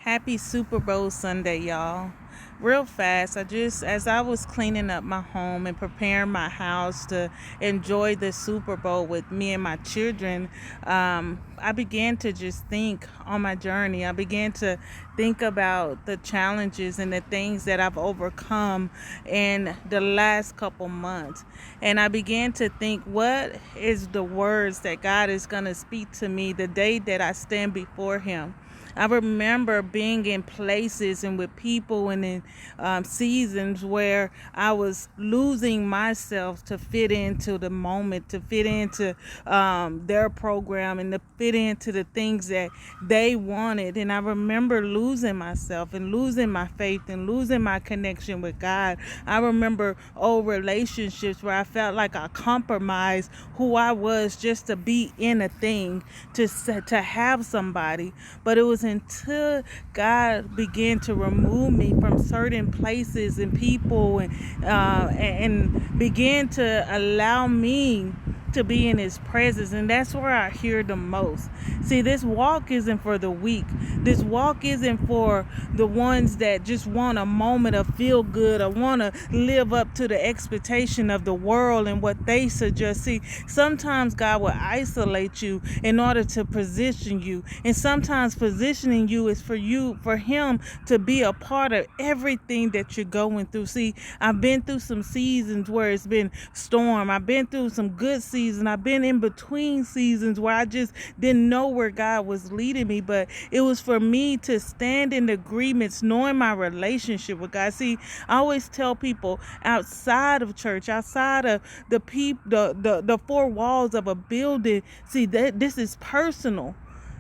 Happy Super Bowl Sunday, y'all. Real fast, as I was cleaning up my home and preparing my house to enjoy the Super Bowl with me and my children, I began to just think on my journey. I began to think about the challenges and the things that I've overcome in the last couple months. And I began to think, what is the words that God is going to speak to me the day that I stand before Him? I remember being in places and with people and in seasons where I was losing myself to fit into the moment, to fit into their program, and to fit into the things that they wanted. And I remember losing myself and losing my faith and losing my connection with God. I remember old relationships where I felt like I compromised who I was just to be in a thing, to have somebody. But it was until God began to remove me from certain places and people, and began to allow me to be in His presence. And that's where I hear the most. See, this walk isn't for the weak. This walk isn't for the ones that just want a moment of feel good or want to live up to the expectation of the world and what they suggest. See, sometimes God will isolate you in order to position you, and sometimes positioning you is for Him to be a part of everything that you're going through. See, I've been through some seasons where it's been storm. I've been through some good seasons. I've been in between seasons where I just didn't know where God was leading me, but it was for me to stand in agreements, knowing my relationship with God. See, I always tell people, outside of church, outside of the four walls of a building, see, that this is personal.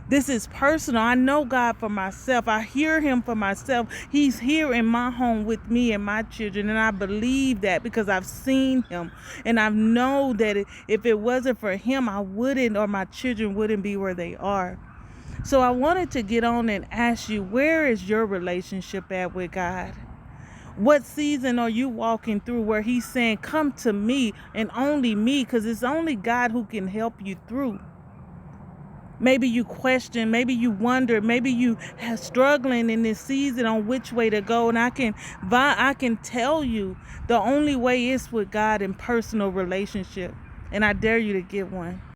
This is personal. I know God for myself. I hear Him for myself. He's here in my home with me and my children. And I believe that because I've seen Him. And I know that if it wasn't for Him, I wouldn't, or my children wouldn't be where they are. So I wanted to get on and ask you, where is your relationship at with God? What season are you walking through where He's saying, come to me and only me, because it's only God who can help you through? Maybe you question, maybe you wonder, maybe you are struggling in this season on which way to go. And I can tell you the only way is with God in personal relationship. And I dare you to get one.